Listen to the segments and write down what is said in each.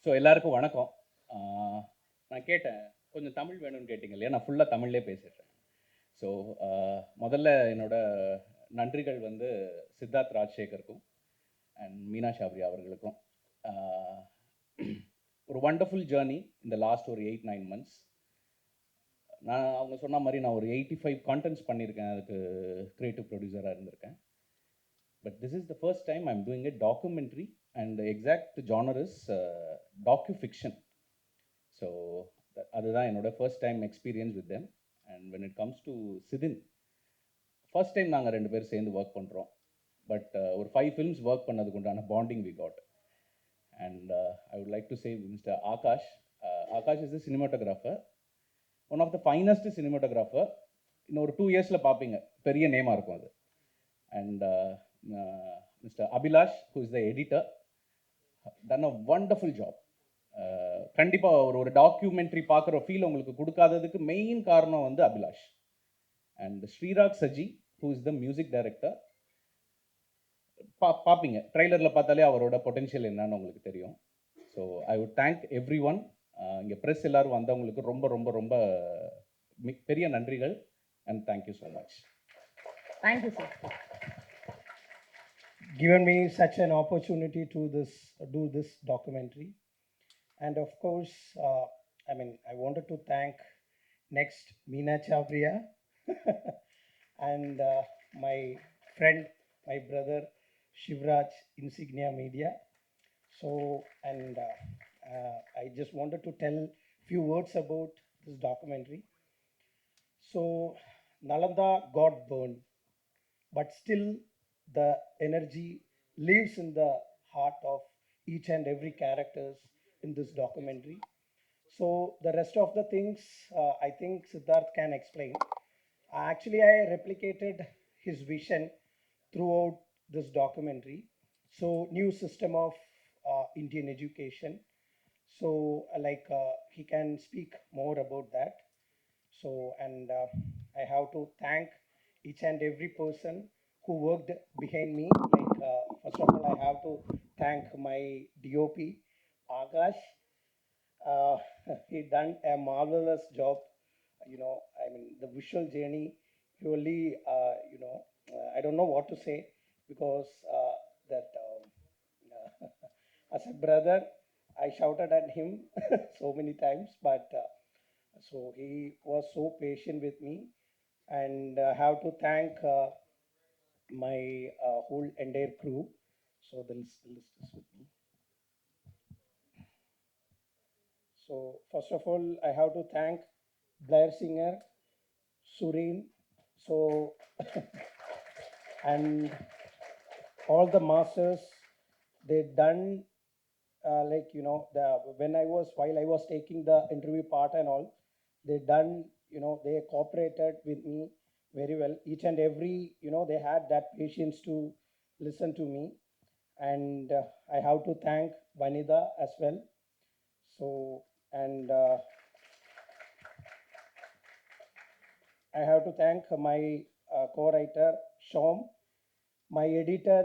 So எல்லாருக்கும் வணக்கம். நான் கேட்டேன், கொஞ்சம் தமிழ் வேணும்னு கேட்டிங்க இல்லையா? நான் ஃபுல்லாக தமிழ்லேயே பேசிடுறேன். ஸோ முதல்ல என்னோட நன்றிகள் வந்து சித்தார்த் ராஜசேகருக்கும் அண்ட் மீனாட்சி ப்ரியா அவர்களுக்கும். ஒரு வண்டர்ஃபுல் ஜேர்னி இந்த லாஸ்ட் ஒரு 8-9 months. நான் அவங்க சொன்ன மாதிரி நான் ஒரு 85 கான்டென்ட்ஸ் பண்ணியிருக்கேன், அதுக்கு க்ரியேட்டிவ் ப்ரொடியூசராக இருந்திருக்கேன். But this is the first time I'm doing a documentary, and the exact genre is docu-fiction. So அதுதான் என்னோட first time experience with them. And when it comes to Sithin, first time நாங்கள் 2 பேர் சேர்ந்து work பண்ணுறோம். But ஒரு 5 films work பண்ணதுக்கு உண்டான bonding we got. And I would like to say mister Akash. Akash is the cinematographer, one of the finest cinematographer. இன்னும் ஒரு 2 yearsல பார்ப்பீங்க, பெரிய நேமாக இருக்கும் அது. And Mr. 𝗙𝗵𝗲, who is the editor, done a wonderful job. கண்டிப்பாக ஒரு டாக்குமெண்ட்ரி பார்க்குற ஃபீல் உங்களுக்கு கொடுக்காததுக்கு மெயின் காரணம் வந்து 𝗙𝗵𝗲. And Sreerag Saji, who is the music director. பார்ப்பீங்க, ட்ரெய்லரில் பார்த்தாலே அவரோட பொட்டென்ஷியல் என்னன்னு உங்களுக்கு தெரியும். So I would thank every one. இங்கே ப்ரெஸ் எல்லோரும் வந்தவங்களுக்கு ரொம்ப ரொம்ப ரொம்ப பெரிய நன்றிகள். And thank you so much. Thank you sir. Given me such an opportunity to do this documentary, and of course I wanted to thank next Meenakshi Priya and my friend, my brother Shivraj Insignia Media. So and I just wanted to tell few words about this documentary. So Nalanda got burned, but still the energy lives in the heart of each and every characters in this documentary. So the rest of the things I think Siddharth can explain. Actually, I replicated his vision throughout this documentary. So new system of Indian education. So he can speak more about that. So and I have to thank each and every person who worked behind me. First of all, I have to thank my DOP, Akash. He done a marvelous job. The visual journey really, I don't know what to say, because as a brother, I shouted at him so many times, but so he was so patient with me. And I have to thank my whole entire crew. So the list is with me. So first of all, I have to thank Blair Singer, Surin, so and all the masters. They done while I was taking the interview part and all, they done, they cooperated with me very well. Each and every, they had that patience to listen to me. And I have to thank Vanida as well. So and I have to thank my co-writer Shom, my editor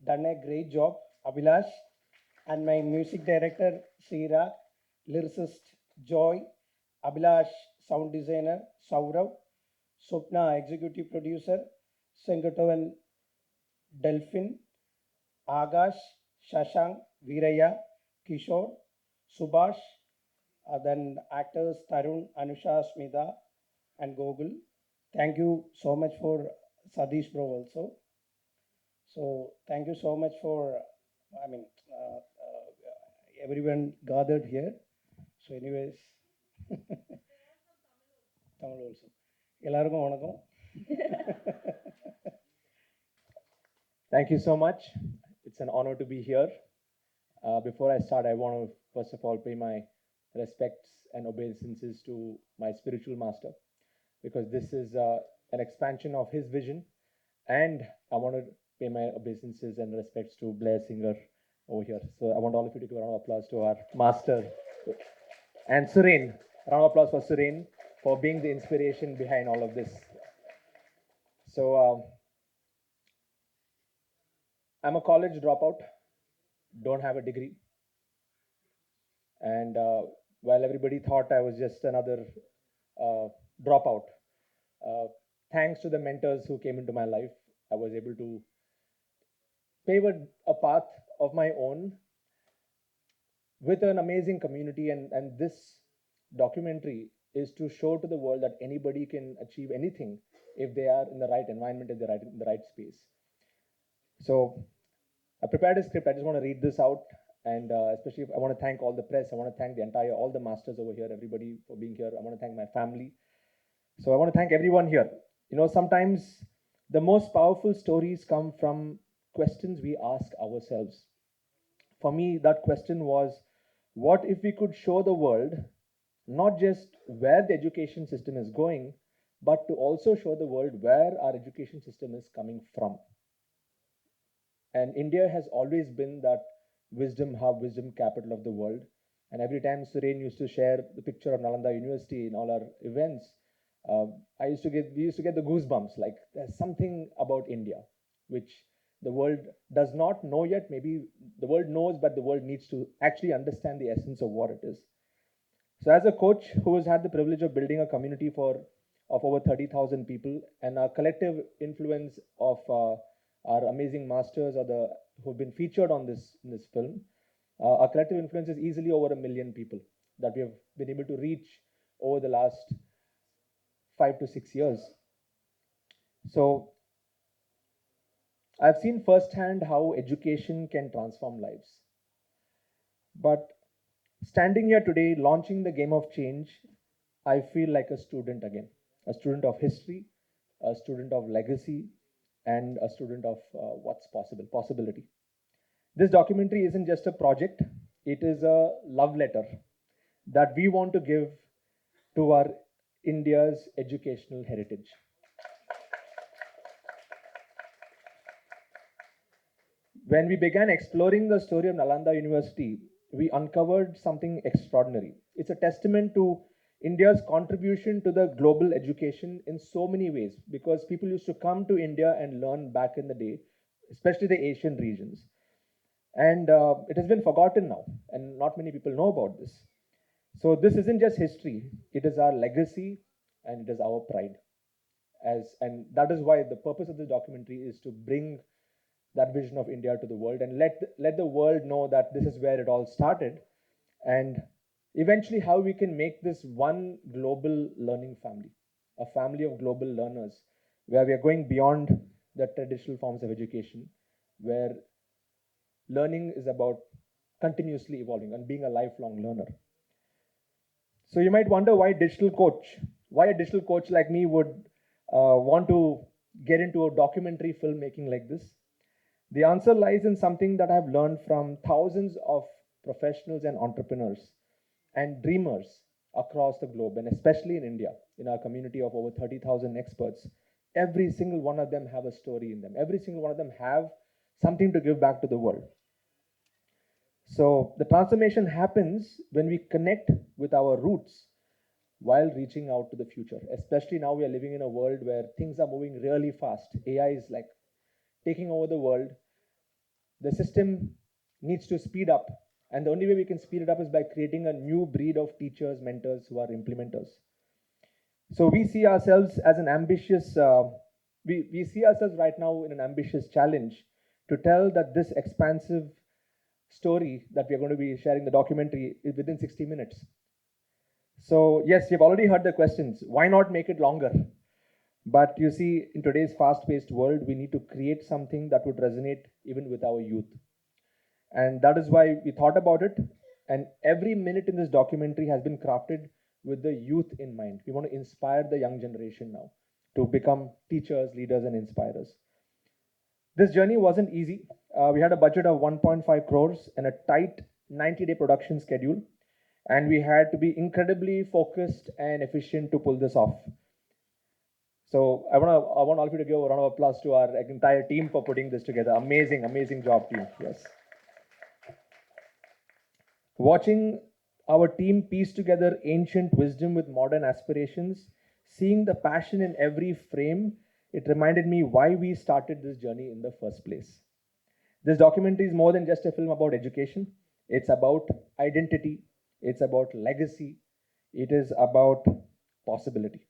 done a great job, 𝗙𝗵𝗲, and my music director Srirak, lyricist Joy, 𝗙𝗵𝗲, sound designer 𝗖𝗵, Swapna, executive producer, 𝗙𝗀𝗀, Agash, Shashank, Veeraya, Kishore, Subhash, then actors Tarun, Anusha, Smita, and Gogul. Thank you so much for 𝗙𝗵𝗻 also. So thank you so much for everyone gathered here. So anyways, Tamil also. எல்லாருக்கும் வணக்கம். Thank you so much. It's an honor to be here. Before I start, I want to first of all pay my respects and obeisances to my spiritual master, because this is an expansion of his vision, and I want to pay my obeisances and respects to Blair Singer over here. So I want all of you to give a round of applause to our master. And Surin, a round of applause for Surin for being the inspiration behind all of this. So I'm a college dropout, don't have a degree, And while everybody thought I was just another dropout, thanks to the mentors who came into my life, I was able to pave a path of my own with an amazing community. And this documentary is to show to the world that anybody can achieve anything if they are in the right environment, if they're in the right space. So I prepared a script. I just want to read this out. And especially, I want to thank all the press. I want to thank all the masters over here, everybody for being here. I want to thank my family. So I want to thank everyone here. You know, sometimes the most powerful stories come from questions we ask ourselves. For me, that question was, what if we could show the world not just where the education system is going, but to also show the world where our education system is coming from? And India has always been that wisdom hub, wisdom capital of the world. And every time Suren used to share the picture of Nalanda University in all our events, we used to get the goosebumps. Like, there's something about India which the world does not know yet. Maybe the world knows, but the world needs to actually understand the essence of what it is. So as a coach who has had the privilege of building a community of over 30,000 people, and our collective influence of our amazing masters who've been featured on in this film, our collective influence is easily over 1 million people that we have been able to reach over the last 5 to 6 years. So I've seen firsthand how education can transform lives. But standing here today, launching the game of change, I feel like a student again, a student of history, a student of legacy, and a student of what's possibility. This documentary isn't just a project, it is a love letter that we want to give to our India's educational heritage. When we began exploring the story of Nalanda University, we uncovered something extraordinary. It's a testament to India's contribution to the global education in so many ways, because people used to come to India and learn back in the day, especially the Asian regions. And it has been forgotten now, and not many people know about this. So this isn't just history, it is our legacy and it is our pride. And that is why the purpose of this documentary is to bring that vision of India to the world and let the world know that this is where it all started, and eventually how we can make this one global learning family, a family of global learners, where we are going beyond the traditional forms of education, where learning is about continuously evolving and being a lifelong learner. So you might wonder why a digital coach like me would want to get into a documentary filmmaking like this. The answer lies in something that I've learned from thousands of professionals and entrepreneurs and dreamers across the globe, and especially in India, in our community of over 30,000 experts. Every single one of them have a story in them. Every single one of them have something to give back to the world. So the transformation happens when we connect with our roots while reaching out to the future. Especially now we are living in a world where things are moving really fast. AI is like taking over the world. The system needs to speed up, and the only way we can speed it up is by creating a new breed of teachers, mentors who are implementers. So we see ourselves as an ambitious, we see ourselves right now in an ambitious challenge to tell that this expansive story that we are going to be sharing the documentary is within 60 minutes. So yes, you've already heard the questions. Why not make it longer? But you see, in today's fast-paced world, we need to create something that would resonate even with our youth. And that is why we thought about it. And every minute in this documentary has been crafted with the youth in mind. We want to inspire the young generation now to become teachers, leaders, and inspirers. This journey wasn't easy. We had a budget of 1.5 crores and a tight 90-day production schedule. And we had to be incredibly focused and efficient to pull this off. So I want all of you to give a round of applause to our entire team for putting this together. Amazing, amazing job, team. Yes. Watching our team piece together ancient wisdom with modern aspirations, seeing the passion in every frame, it reminded me why we started this journey in the first place. This documentary is more than just a film about education. It's about identity, it's about legacy, it is about possibility.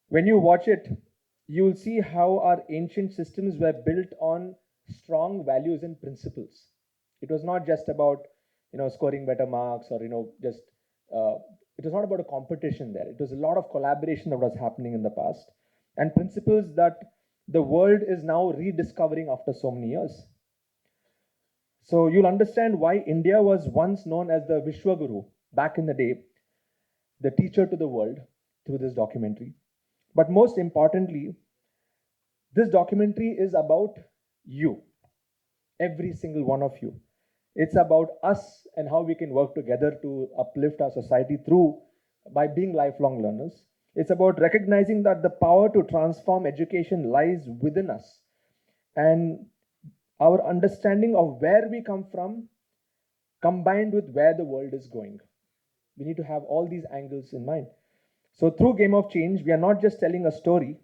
When you watch it, you'll see how our ancient systems were built on strong values and principles. It was not just about, scoring better marks or, just, it was not about a competition there. It was a lot of collaboration that was happening in the past and principles that the world is now rediscovering after so many years. So you'll understand why India was once known as the 𝗙𝗏 back in the day, the teacher to the world, through this documentary. But most importantly, this documentary is about you, every single one of you. It's about us and how we can work together to uplift our society by being lifelong learners. It's about recognizing that the power to transform education lies within us, and our understanding of where we come from combined with where the world is going. We need to have all these angles in mind. So through Game of Change, we are not just telling a story,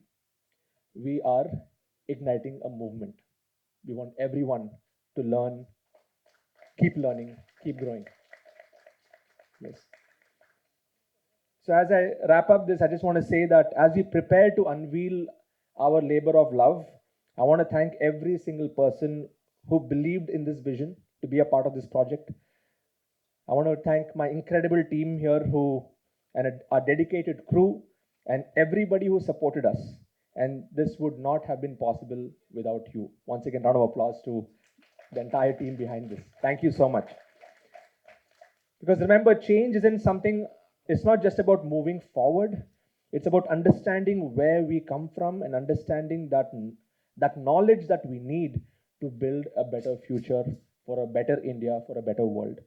we are igniting a movement. We want everyone to learn, keep learning, keep growing. Yes. So as I wrap up this, I just want to say that as we prepare to unveil our labor of love, I want to thank every single person who believed in this vision to be a part of this project. I want to thank my incredible team here and our dedicated crew and everybody who supported us. And this would not have been possible without you. Once again, round of applause to the entire team behind this. Thank you so much. Because remember, change isn't something, it's not just about moving forward. It's about understanding where we come from and understanding that knowledge that we need to build a better future for a better India, for a better world.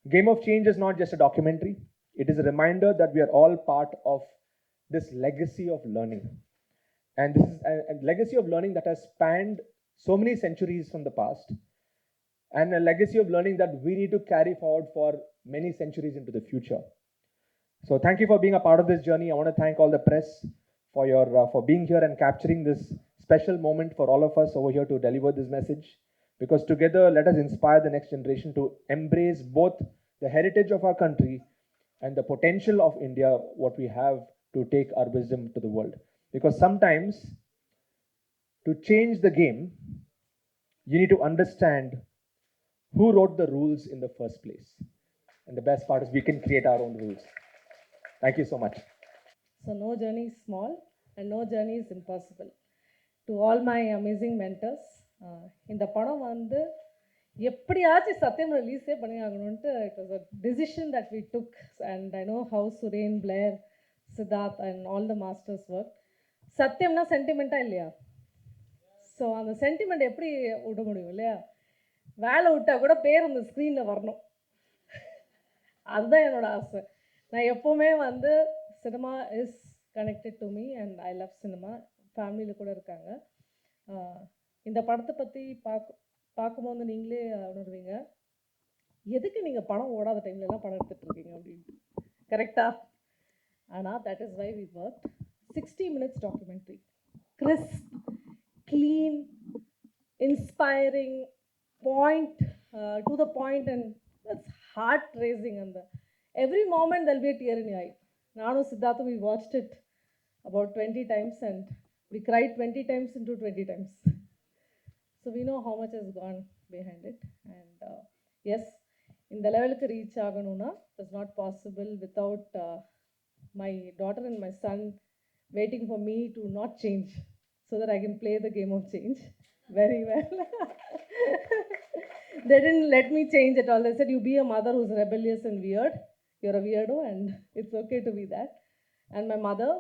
Game of Change is not just a documentary. It is a reminder that we are all part of this legacy of learning. And this is a legacy of learning that has spanned so many centuries from the past, and a legacy of learning that we need to carry forward for many centuries into the future. So thank you for being a part of this journey. I want to thank all the press for being here and capturing this special moment for all of us over here to deliver this message. Because together, let us inspire the next generation to embrace both the heritage of our country and the potential of India, what we have to take our wisdom to the world. Because sometimes, to change the game, you need to understand who wrote the rules in the first place. And the best part is we can create our own rules. Thank you so much. So no journey is small and no journey is impossible. To all my amazing mentors, இந்த படம் வந்து எப்படியாச்சும் சத்தியம் ரிலீஸே பண்ணி ஆகணும்ட்டு it was a decision that we took, and I know how Suren, Blair, Siddharth and all the masters work. சத்தியம்னா சென்டிமெண்ட்டாக இல்லையா? So அந்த sentiment எப்படி விட முடியும் இல்லையா? வேலை விட்டால் கூட பேர் அந்த ஸ்க்ரீனில் வரணும். அதுதான் என்னோடய ஆசை. நான் எப்போவுமே வந்து cinema is connected to me and I love cinema. ஃபேமிலியில் கூட இருக்காங்க. இந்த படத்தை பற்றி பார்க்கும்போது நீங்களே உணர்வீங்க, எதுக்கு நீங்கள் படம் ஓடாத டைம்லலாம் படம் எடுத்துகிட்ருக்கீங்க அப்படின்ட்டு. கரெக்டாக? ஆனால் that is why we work. 60 minutes documentary, crisp, clean, inspiring, to the point, and it's heart raising. And every moment there'll be a tear in your eye. Nanu Siddharth, we watched it about 20 times and we cried 20 times into 20 times. So we know how much has gone behind it. And yes, in the level to reach aganuna, it's not possible without my daughter and my son waiting for me to not change so that I can play the game of change very well. They didn't let me change at all. They said, you be a mother who's rebellious and weird. You're a weirdo and it's okay to be that. And my mother,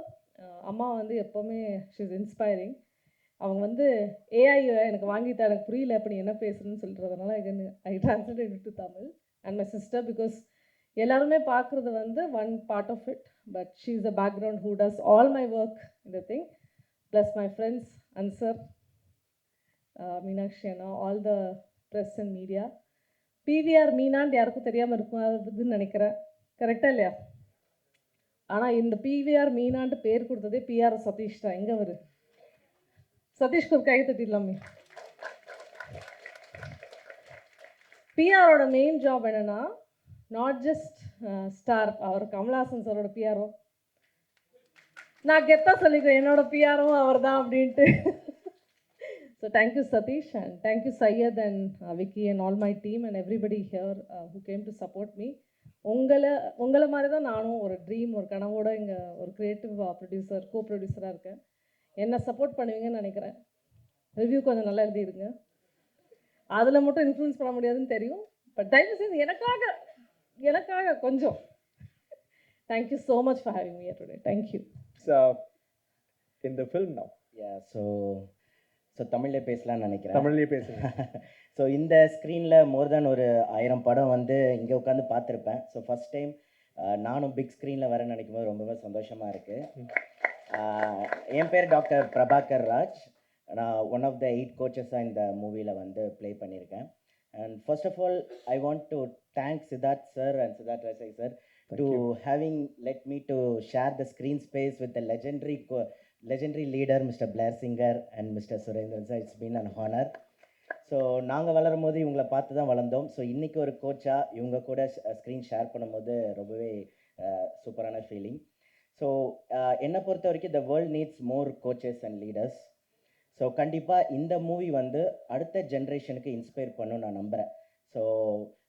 Amma வந்து எப்போவுமே she's inspiring. அவங்க வந்து AI எனக்கு வாங்கிட்டு எனக்கு புரியல அப்படி என்ன பேசுகிறேன்னு சொல்கிறதுனால I translate it to Tamil. And my sister, because எல்லாருமே பார்க்குறது வந்து one part of it, but she is a background who does all my work இந்த thing. Plus my friends Ansar, Meenakshi அண்ணா, all the press and media. PVR மீனான்னு யாருக்கும் தெரியாமல் இருக்கும் அதுன்னு நினைக்கிறேன். கரெக்டாக இல்லையா? ஆனால் இந்த பிவிஆர் மீனான்ட்டு பேர் கொடுத்ததே பிஆர் சதீஷ் தான். எங்கே வரு சதீஷ்க்கு ஒரு கை தட்டிடலாமே. பிஆரோட மெயின் ஜாப் என்னென்னா நாட் ஜஸ்ட் ஸ்டார், அவர் கமல்ஹாசன் சாரோட பிஆர்ஓ. நான் கெத்தாக சொல்லிக்கிறேன், என்னோட பிஆர்ஓ அவர் தான் அப்படின்ட்டு. So thank you Satish, and thank you Syed and Vicky and all my team and everybody here who came to support me. உங்களை மாதிரி தான் நானும் ஒரு ட்ரீம், ஒரு கனவோட இங்கே ஒரு க்ரியேட்டிவ் ப்ரொடியூசர், கோ ப்ரொடியூசராக இருக்கேன். என்ன சப்போர்ட் பண்ணுவீங்கன்னு நினைக்கிறேன். ரிவ்யூ கொஞ்சம் நல்லா எழுதிடுங்க. அதில் மட்டும் இன்ஃப்ளூயன்ஸ் பண்ண முடியாதுன்னு தெரியும், பட் தயவு செய்து எனக்காக கொஞ்சம். Thank you so much for having me here today. Thank you. In the film now. Yeah, so தமிழ்லேயே பேசலாம்னு நினைக்கிறேன். தமிழ்லேயே பேசுங்க. ஸோ இந்த ஸ்க்ரீனில் மோர் தேன் ஒரு 1000 படம் வந்து இங்கே உட்காந்து பார்த்துருப்பேன். ஸோ ஃபஸ்ட் டைம் நானும் பிக் ஸ்க்ரீனில் வரேன்னு நினைக்கும் போது ரொம்பவே சந்தோஷமாக இருக்குது. என் பேர் டாக்டர் பிரபாகர் ராஜ். நான் ஒன் ஆஃப் த 8 கோச்சஸாக இந்த மூவியில் வந்து ப்ளே பண்ணியிருக்கேன். And first of all I want to thank Siddharth sir and 𝗙𝗵𝗏 sir to having let me to share the screen space with the legendary leader Mr. 𝗙𝗶𝗶 and Mr. Surendran sir. It's been an honor. So நாங்கள் வளரும் போது இவங்களை பார்த்து தான் வளர்ந்தோம். So இன்றைக்கி ஒரு கோச்சாக இவங்க கூட ஸ்க்ரீன் ஷேர் பண்ணும்போது ரொம்பவே சூப்பரான ஃபீலிங். ஸோ என்னை பொறுத்த வரைக்கும் the world needs more coaches and leaders. So கண்டிப்பாக இந்த மூவி வந்து அடுத்த ஜென்ரேஷனுக்கு இன்ஸ்பயர் பண்ணணும்னு நான் நம்புகிறேன். ஸோ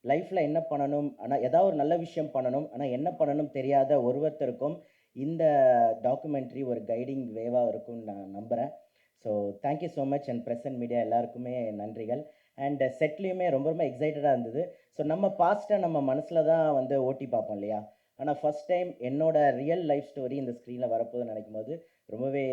லைஃப்பில் என்ன பண்ணணும், ஆனால் ஏதாவது ஒரு நல்ல விஷயம் பண்ணணும், ஆனால் என்ன பண்ணணும் தெரியாத ஒருத்தருக்கும் இந்த டாக்குமெண்ட்ரி ஒரு கைடிங் வேவாக இருக்கும்னு நான் நம்புகிறேன். So thank you so much and press and media எல்லாருக்குமே நன்றிகள். அண்ட் செட்லேயுமே ரொம்ப எக்ஸைட்டடாக இருந்தது. ஸோ நம்ம பாஸ்ட்டை நம்ம மனசில் தான் வந்து ஓட்டி பார்ப்போம் இல்லையா, ஆனால் ஃபஸ்ட் டைம் என்னோட ரியல் லைஃப் ஸ்டோரி இந்த ஸ்க்ரீனில் வரப்போகுதுன்னு நினைக்கும் போது ரொம்பவே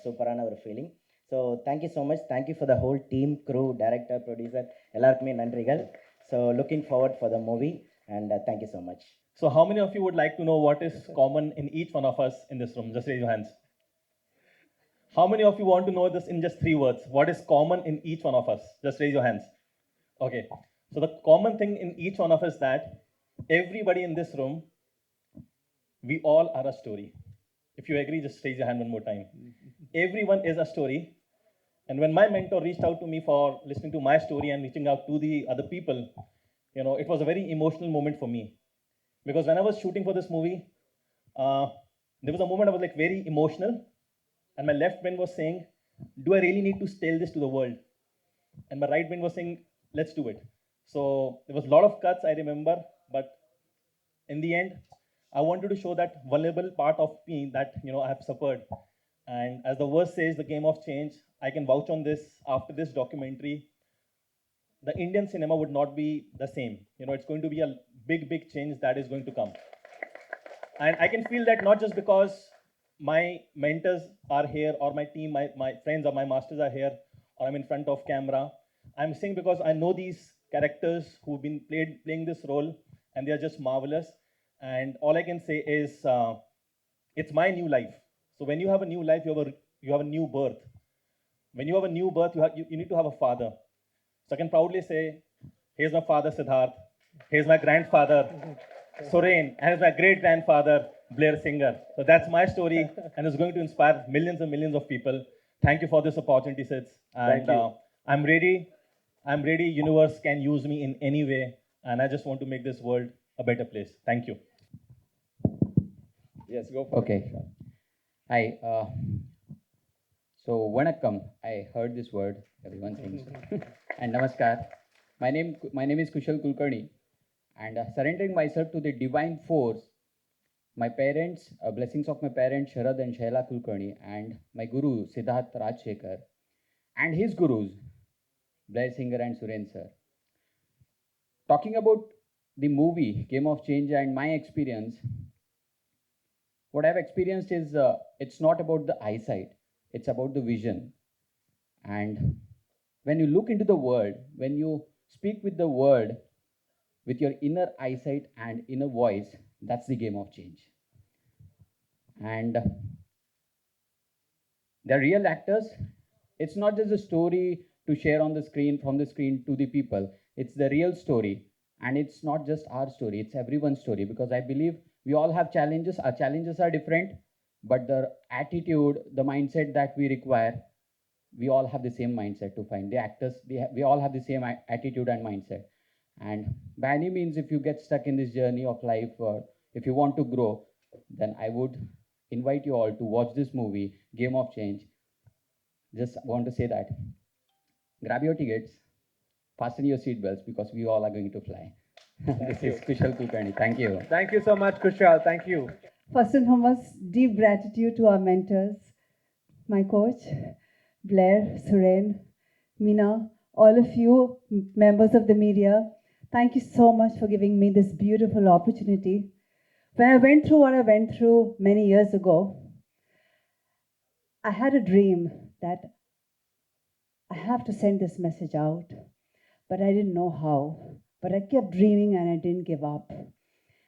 சூப்பரான ஒரு feeling. So thank you so much. Thank you for the whole team, crew, director, producer எல்லாருக்குமே நன்றிகள். So looking forward for the movie and thank you so much. So how many of you would like to know what is common in each one of us in this room? Just raise your hands. How many of you want to know this in just 3 words? What is common in each one of us? Just raise your hands. Okay. So the common thing in each one of us that everybody in this room, we all are a story. If you agree, just raise your hand one more time. Everyone is a story. And when my mentor reached out to me for listening to my story and reaching out to the other people, you know, it was a very emotional moment for me. Because when I was shooting for this movie, there was a moment I was like very emotional. And my left brain was saying, do I really need to tell this to the world? And my right brain was saying, let's do it. So there was a lot of cuts, I remember. But in the end, I wanted to show that vulnerable part of me that, you know, I have suffered. And as the verse says, the game of change, I can vouch on this. After this documentary, the Indian cinema would not be the same. You know, it's going to be a big change that is going to come. And I can feel that not just because my mentors are here or my team, my friends or my masters are here or I'm in front of camera. I'm saying because I know these characters who've been playing this role and they are just marvelous. And all I can say is, it's my new life. So when you have a new life, you have a new birth. When you have a new birth, you need to have a father. So I can proudly say, here's my father, Siddharth. Here's my grandfather, Suren. And here's my great-grandfather, 𝗙𝗶𝗶. So that's my story, and it's going to inspire millions and millions of people. Thank you for this opportunity, Sid. And I'm ready. Universe can use me in any way. And I just want to make this world a better place. Thank you. Yes, go for Okay. it. Hi. So, Vanakkam. I heard this word. Everyone thinks. And Namaskar. My name is 𝗙𝗶𝗿 𝗖𝗵𝗆. And surrendering myself to the divine force, my parents, blessings of my parents, Sharad and Shaila Kulkarni, and my guru, Siddharth Rajshekhar, and his gurus, 𝗙𝗶𝗶 and Suren sir. Talking about the movie, Game of Change, and my experience, what I've experienced is it's not about the eyesight, it's about the vision. And when you look into the world, when you speak with the world, with your inner eyesight and inner voice, that's the game of change. And they're real actors. It's not just a story to share on the screen, from the screen to the people. It's the real story. And it's not just our story, it's everyone's story. Because I believe we all have challenges. Our challenges are different, but the attitude, the mindset that we require, we all have the same mindset to find. The actors, we all have the same attitude and mindset. And by any means, if you get stuck in this journey of life, or if you want to grow, then I would invite you all to watch this movie, Game of Change. Just want to say that. Grab your tickets, fasten your seatbelts, because we all are going to fly. This is 𝗙𝗵𝗍𝗀𝗪𝗓. Thank you. Thank you so much, Kushal. Thank you. First and foremost, deep gratitude to our mentors, my coach, Blair, Suren, Meena, all of you members of the media. Thank you so much for giving me this beautiful opportunity. When I went through what I went through many years ago, I had a dream that I have to send this message out, but I didn't know how. But I kept dreaming and I didn't give up.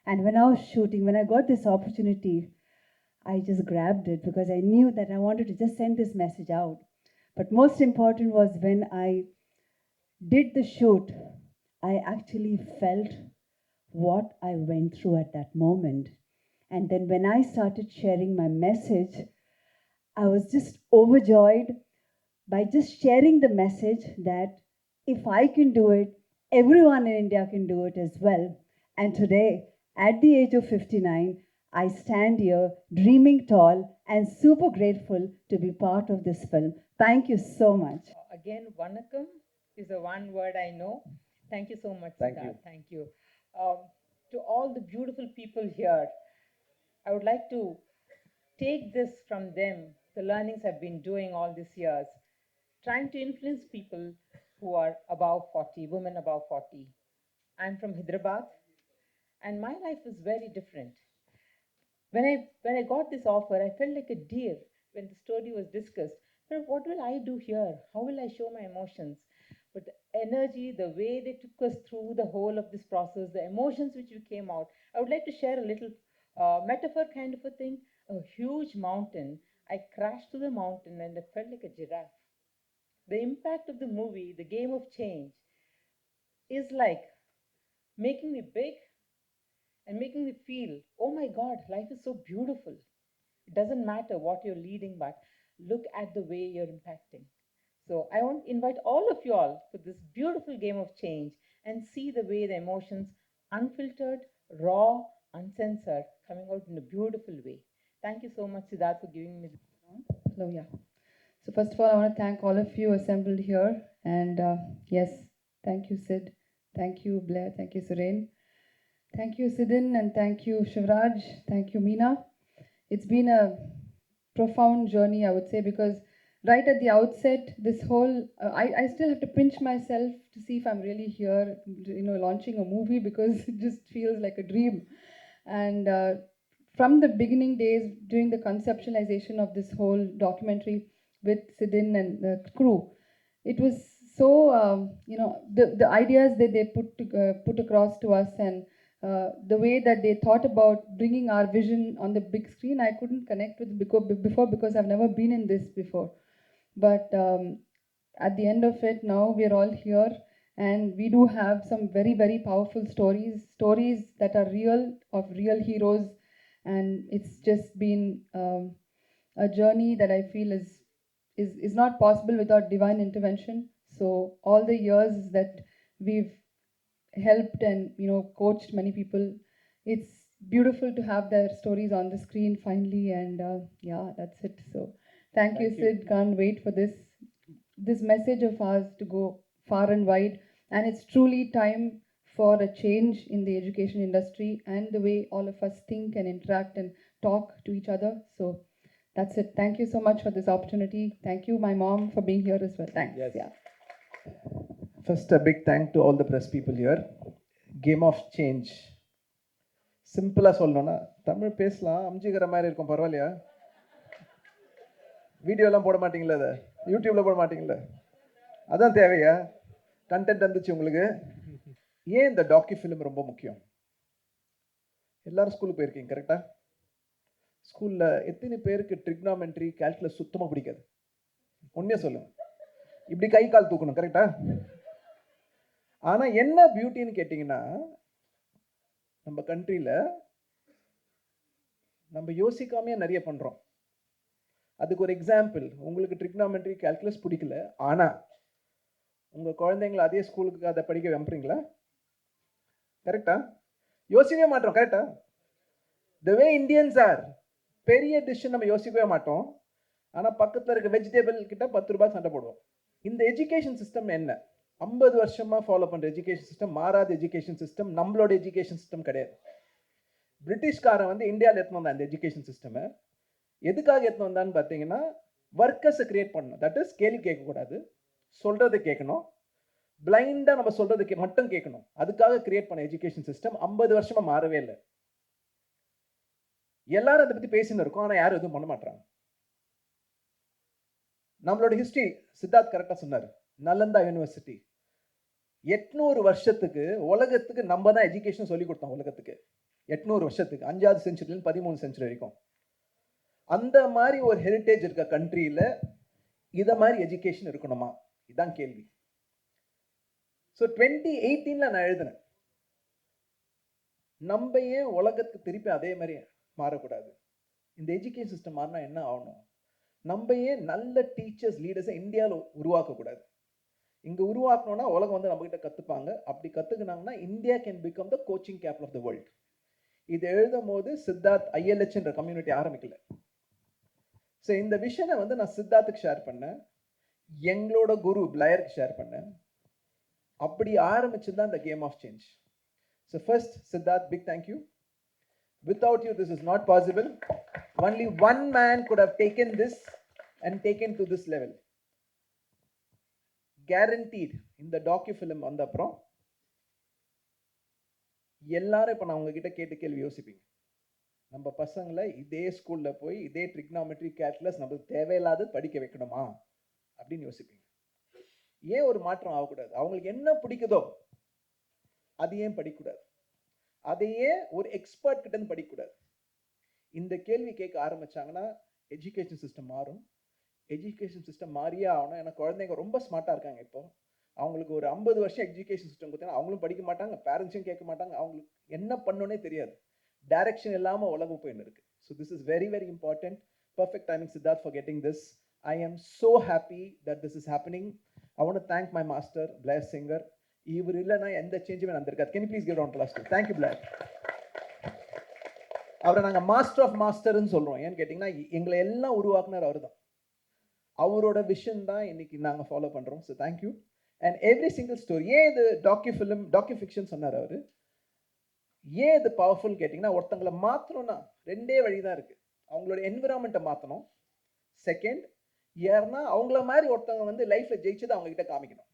And when I was shooting, when I got this opportunity, I just grabbed it because I knew that I wanted to just send this message out. But most important was when I did the shoot, I actually felt what I went through at that moment. And then when I started sharing my message, I was just overjoyed by just sharing the message that if I can do it, everyone in India can do it as well. And today, at the age of 59, I stand here dreaming tall and super grateful to be part of this film. Thank you so much. Again, Vanakkam is the one word I know. Thank you so much, Thank Siddharth. you. Thank you. To all the beautiful people here, I would like to take this from them, the learnings I've been doing all these years, trying to influence people who are above 40, women above 40. I'm from Hyderabad, and my life was very different. When I got this offer, I felt like a deer when the story was discussed. But what will I do here? How will I show my emotions? But the energy, the way they took us through the whole of this process, the emotions which came out, I would like to share a little metaphor kind of a thing. A huge mountain. I crashed to the mountain and I felt like a giraffe. The impact of the movie, The Game of Change, is like making me big and making me feel, oh my God, life is so beautiful. It doesn't matter what you're leading, but look at the way you're impacting. So I want to invite all of you all to this beautiful game of change and see the way the emotions, unfiltered, raw, uncensored, coming out in a beautiful way. Thank you so much, Siddharth, for giving me this. Hello, yeah. So first of all, I want to thank all of you assembled here. And yes, thank you, Sid. Thank you, Blair. Thank you, Suren. Thank you, Sidin. And thank you, Shivraj. Thank you, Meena. It's been a profound journey, I would say, because right at the outset, this whole, I still have to pinch myself to see if I'm really here, launching a movie, because it just feels like a dream. And from the beginning days, during the conceptualization of this whole documentary with Sidin and the crew, it was so, the ideas that they put across to us, and the way that they thought about bringing our vision on the big screen, I couldn't connect with before because I've never been in this before. But at the end of it, now we're all here, and we do have some very, very powerful stories that are real, of real heroes, and it's just been a journey that I feel is not possible without divine intervention. So all the years that we've helped and coached many people, it's beautiful to have their stories on the screen finally. And yeah, that's it. So thank you, Sid. Can't wait for this message of ours to go far and wide. And it's truly time for a change in the education industry and the way all of us think and interact and talk to each other. So that's it. Thank you so much for this opportunity. Thank you, my mom, for being here as well. Thanks. Yes. Yeah. First, a big thank to all the press people here. Game of Change. சிம்பிளாக சொல்லணும்னா தமிழ் பேசலாம் அம்ஜிக்கிற மாதிரி இருக்கும் பரவாயில்லையா? வீடியோலாம் போட மாட்டிங்களா? அதை யூடியூப்பில் போட மாட்டிங்களா? அதான் தேவையா? கண்டென்ட் வந்துச்சு உங்களுக்கு. ஏன் இந்த டாக்யூ ஃபிலிம் ரொம்ப முக்கியம்? எல்லாரும் ஸ்கூலுக்கு போயிருக்கீங்க கரெக்டாக? ஸ்கூலில் எத்தனை பேருக்கு ட்ரிக்னாமெண்ட்ரி கால்குலஸ் சுத்தமாக பிடிக்காது? உண்மையாக சொல்லுங்கள். இப்படி கை கால் தூக்கணும் கரெக்டா? ஆனால் என்ன பியூட்டின்னு கேட்டிங்கன்னா, நம்ம கண்ட்ரியில் நம்ம யோசிக்காமையே நிறைய பண்ணுறோம். அதுக்கு ஒரு எக்ஸாம்பிள், உங்களுக்கு ட்ரிக்னாமெண்ட்ரி கால்குலஸ் பிடிக்கல, ஆனால் உங்கள் குழந்தைங்கள அதே ஸ்கூலுக்கு அதை படிக்க அனுப்புறீங்களா? கரெக்டா? யோசிக்கவே மாட்டோம். கரெக்டா? The way Indians are, பெரிய டிஷ் நம்ம யோசிக்கவே மாட்டோம். ஆனால் பக்கத்தில் இருக்க வெஜிடபிள் கிட்ட 10 ரூபாய் சண்டை போடுவோம். இந்த எஜுகேஷன் சிஸ்டம் என்ன? 50 வருஷமாக ஃபாலோ பண்ணுற எஜுகேஷன் சிஸ்டம், மாறாத எஜுகேஷன் சிஸ்டம், நம்மளோட எஜுகேஷன் சிஸ்டம் கிடையாது. பிரிட்டிஷ்காரன் வந்து இந்தியாவில் எடுத்துன்னு வந்தான் இந்த எஜுகேஷன் சிஸ்டமை. எதுக்காக எடுத்துன்னு வந்தான்னு பார்த்தீங்கன்னா, ஒர்க்கர்ஸை கிரியேட் பண்ணணும். தட் இஸ் கேள்வி கேட்கக்கூடாது, சொல்கிறத கேட்கணும், பிளைண்டாக நம்ம சொல்கிறதுக்கு மட்டும் கேட்கணும். அதுக்காக கிரியேட் பண்ண எஜுகேஷன் சிஸ்டம் 50 வருஷமாக மாறவே இல்லை. எல்லாரும் அதை பற்றி பேசின்னு இருக்கோம், ஆனால் யாரும் எதுவும் பண்ண மாட்டாங்க. நம்மளோட ஹிஸ்ட்ரி சித்தார்த் கரெக்டாக சொன்னார். நலந்தா யூனிவர்சிட்டி 800 வருஷத்துக்கு உலகத்துக்கு நம்ம தான் எஜுகேஷன் சொல்லி கொடுத்தோம். உலகத்துக்கு 800 வருஷத்துக்கு, 5வது செஞ்சுரியிலேருந்து 13 செஞ்சுரி வரைக்கும். அந்த மாதிரி ஒரு ஹெரிட்டேஜ் இருக்க கண்ட்ரியில் இதை மாதிரி எஜுகேஷன் இருக்கணுமா? இதுதான் கேள்வி. ஸோ 2018 நான் எழுதினேன், நம்ம ஏன் உலகத்துக்கு திருப்பி அதே மாதிரி மாறக்கூடாது? இந்த எஜுகேஷன் சிஸ்டம் மாறினா என்ன ஆகணும்? நம்ம ஏன் நல்ல டீச்சர்ஸ் லீடர்ஸை இந்தியாவில் உருவாக்கக்கூடாது? இங்கே உருவாக்கணும்னா உலகம் வந்து நம்மகிட்ட கற்றுப்பாங்க. அப்படி கற்றுக்கினாங்கன்னா India can become the coaching capital of the world. இது எழுதும் போது சித்தார்த் 𝗖𝗵𝗔 கம்யூனிட்டி ஆரம்பிக்கல. ஸோ இந்த விஷனை வந்து நான் சித்தார்த்துக்கு ஷேர் பண்ணேன், எங்களோட குரு பிளேயருக்கு ஷேர் பண்ணேன். அப்படி ஆரம்பிச்சு தான் the game of change. So first, Siddharth, big thank you. Without you, this is not possible. Only one man could have taken this and taken to this level. Guaranteed. இந்த டாக்யூஃபிலிம் வந்த அப்புறம் எல்லாரும் இப்போ நான் உங்ககிட்ட கேட்டு கேள்வி யோசிப்பீங்க. நம்ம பசங்களை இதே ஸ்கூலில் போய் இதே ட்ரிக்னாமெட்ரி கேல்குலஸ் நம்மளுக்கு தேவையில்லாத படிக்க வைக்கணுமா அப்படின்னு யோசிப்பீங்க. ஏன் ஒரு மாற்றம் ஆகக்கூடாது? அவங்களுக்கு என்ன பிடிக்குதோ அது ஏன் படிக்கக்கூடாது? அதையே ஒரு எக்ஸ்பர்ட் கிட்ட இருந்து படிக்கக்கூடாது? இந்த கேள்வி கேட்க ஆரம்பிச்சாங்கன்னா எஜுகேஷன் சிஸ்டம் மாறும். எஜுகேஷன் சிஸ்டம் மாறியே ஆகணும். ஏன்னா குழந்தைங்க ரொம்ப ஸ்மார்ட்டாக இருக்காங்க. இப்போ அவங்களுக்கு ஒரு 50 வருஷம் எஜுகேஷன் சிஸ்டம் கொடுத்தீங்கன்னா அவங்களும் படிக்க மாட்டாங்க, பேரண்ட்ஸும் கேட்க மாட்டாங்க, அவங்களுக்கு என்ன பண்ணணுன்னே தெரியாது. டைரக்ஷன் இல்லாமல் உலகம் போயின்னு இருக்கு. So this is very very important. Perfect timing Siddharth for getting this. I am so happy that this is happening. I want to thank my master Blair Singer. இவர் இல்லைன்னா எந்த சேஞ்சுமே நடந்திருக்காது. Can you please give round applause to? Thank you Blair. அவரை நாங்கள் master of மாஸ்டர்ன்னு சொல்கிறோம். ஏன்னு கேட்டிங்கன்னா எங்களை எல்லாம் உருவாக்குனர் அவர் தான். அவரோட விஷன் தான் இன்னைக்கு நாங்கள் ஃபாலோ பண்ணுறோம். So thank you. And every single story, ஏன் இது டாக்யூஃபிக்ஷன் சொன்னார் அவர், ஏன் இது பவர்ஃபுல் கேட்டிங்கன்னா, ஒருத்தங்களை மாற்றணும்னா 2 வழி தான் இருக்குது. அவங்களோட என்விரான்மெண்ட்டை மாற்றணும். செகண்ட், யாருன்னா அவங்கள மாதிரி ஒருத்தவங்க வந்து லைஃப்பில் ஜெயிச்சதை அவங்ககிட்ட காமிக்கணும்.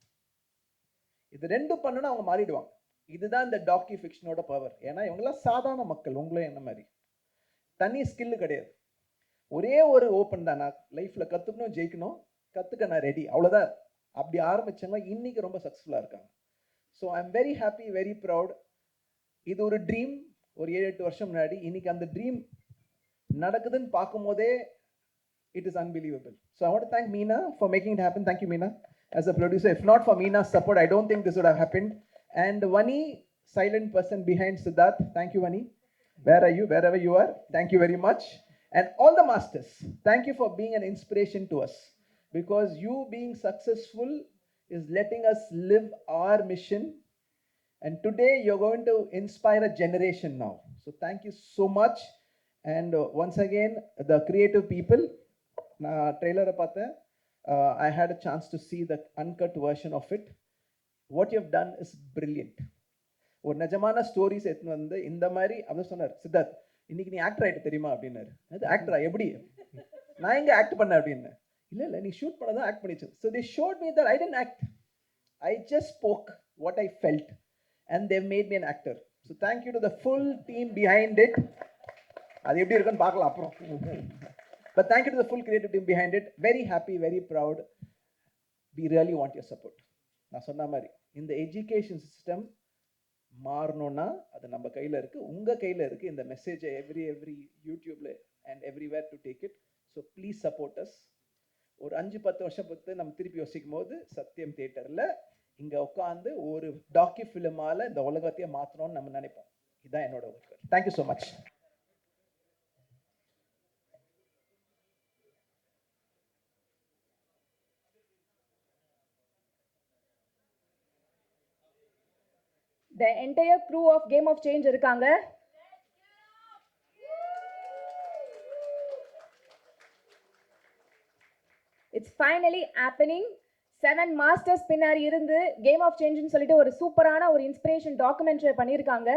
இது 2 பண்ணணும்னா அவங்க மாறிடுவாங்க. இதுதான் இந்த டாக்யூஃபிக்ஷனோட பவர். ஏன்னா இவங்களாம் சாதாரண மக்கள், உங்களும் என்ன மாதிரி. தனி ஸ்கில்லு கிடையாது. ஒரே ஒரு ஓப்பன் தான், நான் லைஃப்பில் கற்றுக்கணும், ஜெயிக்கணும், கற்றுக்க நான் ரெடி, அவ்வளோதான். அப்படி ஆரம்பித்தவங்க இன்றைக்கி ரொம்ப சக்ஸஸ்ஃபுல்லாக இருக்காங்க. So I am very happy, very proud. இது ஒரு ட்ரீம் ஒரு 7-8 வருஷம் முன்னாடி. இன்றைக்கி அந்த ட்ரீம் நடக்குதுன்னு பார்க்கும்போதே it is unbelievable. So I want to thank Meena for making it happen. Thank you, Meena, as a producer. If not for Meena's support, I don't think this would have happened. And Vani, silent person behind Siddharth. Thank you, Vani. Where are you? Wherever you are. Thank you very much. And all the masters, thank you for being an inspiration to us. Because you being successful is letting us live our mission. And today you're going to inspire a generation now. So thank you so much. And once again, the creative people. நான் ட்ரெய்லரை பார்த்தேன். I had a chance to see the uncut version of it. What you have done is brilliant. ஒரு நிஜமான stories எடுத்துன்னு வந்து இந்த மாதிரி அவர் சொன்னார், சித்தார்த் இன்னைக்கு நீ ஆக்டர் ஆகிட்டு தெரியுமா அப்படின்னாரு. அது ஆக்டரா? எப்படி? நான் எங்கே ஆக்ட் பண்ணேன் அப்படின்னு. இல்லை நீ ஷூட் பண்ண தான் ஆக்ட் பண்ணிச்சு. So they showed me that I didn't act, I just spoke what I felt and they made me an actor. So thank you to the full team behind it. அது எப்படி இருக்குன்னு பார்க்கலாம் அப்புறம். But thank you to the full creative team behind it. Very happy, very proud. We really want your support. நான் சொன்ன மாதிரி இந்த education system மாறணும்னா அது நம்ம கையில் இருக்குது, உங்கள் கையில் இருக்குது. இந்த மெசேஜை எவ்ரி யூடியூப்ல and everywhere to take it. So please support us. ஒரு 5-10 வருஷம் பார்த்து நம்ம திருப்பி யோசிக்கும் போது சத்யம் தியேட்டரில் இங்கே உட்காந்து ஒரு டாக்யூ ஃபிலிமால் இந்த உலகத்தையே மாற்றணும்னு நம்ம நினைப்போம். இதுதான் என்னோட work. Thank you so much. the entire crew of Game of Change இருக்காங்க. It's finally happening. 7 masters பின்னாடி இருந்து கேம் ஆஃப் சேஞ்சுன்னு சொல்லிட்டு ஒரு சூப்பரான ஒரு இன்ஸ்பிரேஷன் டாக்குமெண்ட்ரி பண்ணியிருக்காங்க.